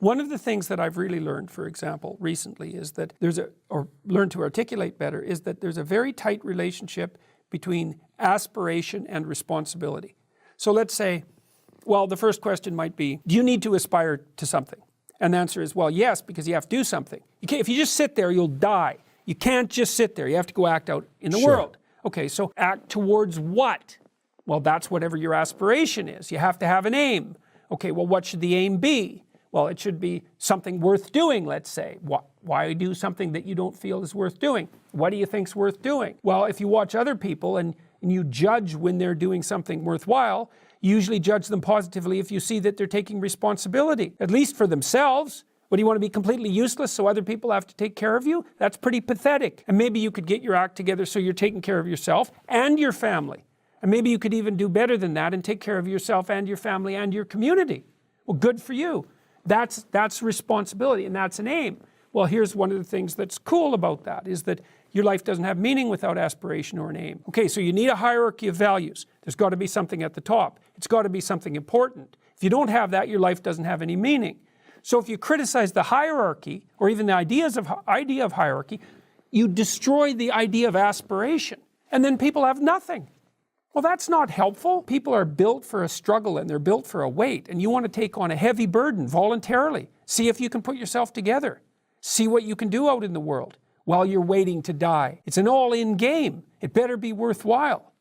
One of the things that I've really learned, for example, recently is that or learned to articulate better, is that there's a very tight relationship between aspiration and responsibility. So let's say, well, the first question might be, do you need to aspire to something? And the answer is, well, yes, because you have to do something. If you just sit there, you'll die. You can't just sit there. You have to go act out in the world. Okay, so act towards what? Well, that's whatever your aspiration is. You have to have an aim. Okay, well, what should the aim be? Well, it should be something worth doing, let's say. Why do something that you don't feel is worth doing? What do you think's worth doing? Well, if you watch other people and you judge when they're doing something worthwhile, you usually judge them positively if you see that they're taking responsibility, at least for themselves. What, do you want to be completely useless so other people have to take care of you? That's pretty pathetic. And maybe you could get your act together so you're taking care of yourself and your family. And maybe you could even do better than that and take care of yourself and your family and your community. Well, good for you. That's responsibility, and that's an aim. Well, here's one of the things that's cool about that, is that your life doesn't have meaning without aspiration or an aim. Okay, so you need a hierarchy of values. There's got to be something at the top. It's got to be something important. If you don't have that, your life doesn't have any meaning. So if you criticize the hierarchy, or even the idea of hierarchy, you destroy the idea of aspiration, and then people have nothing. Well, that's not helpful. People are built for a struggle and they're built for a weight, and you want to take on a heavy burden voluntarily. See if you can put yourself together. See what you can do out in the world while you're waiting to die. It's an all-in game. It better be worthwhile.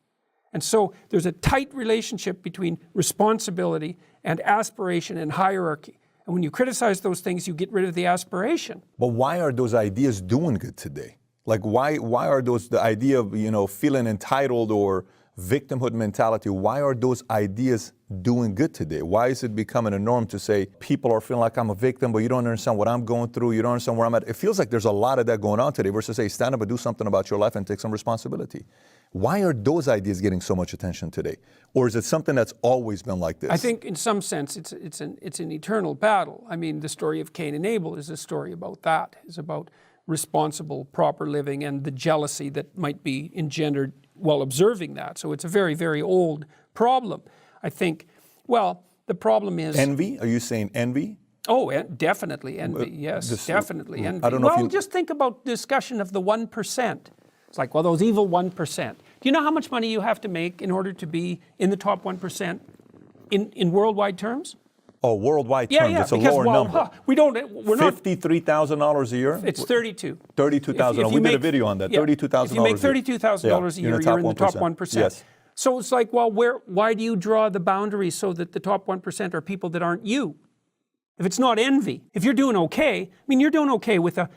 And so there's a tight relationship between responsibility and aspiration and hierarchy. And when you criticize those things, you get rid of the aspiration. But why are those ideas doing good today? Like why are those, the idea of, feeling entitled or victimhood mentality, why are those ideas doing good today? Why is it becoming a norm to say people are feeling like I'm a victim, but you don't understand what I'm going through, you don't understand where I'm at? It feels like there's a lot of that going on today versus say stand up and do something about your life and take some responsibility. Why are those ideas getting so much attention today? Or is it something that's always been like this? I think in some sense it's an eternal battle. I mean, the story of Cain and Abel is a story about that. It's about responsible, proper living and the jealousy that might be engendered while observing that. So it's a very, very old problem. I think, well, the problem is... Envy? Are you saying envy? Oh, definitely envy, yes, definitely envy. I don't know well, just think about the discussion of the 1%. It's like, well, those evil 1%. Do you know how much money you have to make in order to be in the top 1% in worldwide terms? Oh, worldwide terms, it's a lower number. We're not $53,000 a year? It's 32. $32,000. We did a video on that. $32,000. If you make $32,000 a year, you're in the top 1%. Yes. So it's like, well, why do you draw the boundaries so that the top 1% are people that aren't you? If it's not envy, if you're doing okay, I mean, you're doing okay with an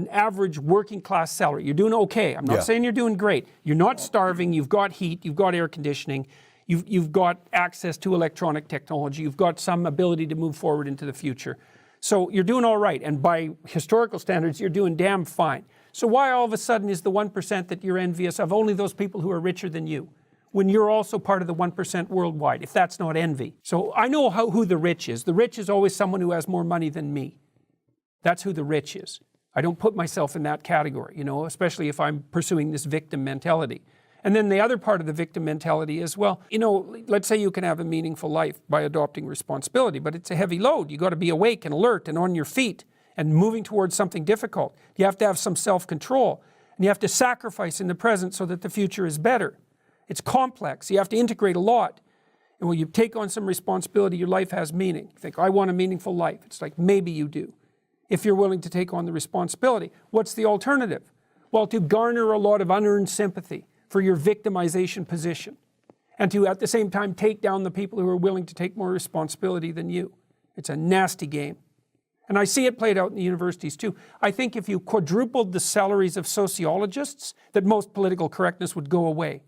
average working class salary. You're doing okay. I'm not saying you're doing great. You're not starving. You've got heat. You've got air conditioning. You've got access to electronic technology. You've got some ability to move forward into the future. So you're doing all right. And by historical standards, you're doing damn fine. So why all of a sudden is the 1% that you're envious of only those people who are richer than you, when you're also part of the 1% worldwide, if that's not envy? So I know who the rich is. The rich is always someone who has more money than me. That's who the rich is. I don't put myself in that category, especially if I'm pursuing this victim mentality. And then the other part of the victim mentality is, well, let's say you can have a meaningful life by adopting responsibility, but it's a heavy load. You got to be awake and alert and on your feet and moving towards something difficult. You have to have some self-control, and you have to sacrifice in the present so that the future is better. It's complex. You have to integrate a lot. And when you take on some responsibility, your life has meaning. You think, I want a meaningful life. It's like, maybe you do, if you're willing to take on the responsibility. What's the alternative? Well, to garner a lot of unearned sympathy for your victimization position, and to at the same time take down the people who are willing to take more responsibility than you. It's a nasty game. And I see it played out in the universities too. I think if you quadrupled the salaries of sociologists, that most political correctness would go away.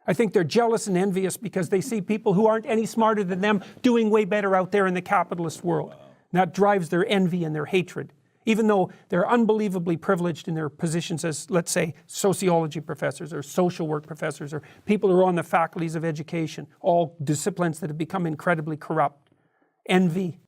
I think they're jealous and envious because they see people who aren't any smarter than them doing way better out there in the capitalist world. And that drives their envy and their hatred, even though they're unbelievably privileged in their positions as, let's say, sociology professors or social work professors or people who are on the faculties of education, all disciplines that have become incredibly corrupt. Envy.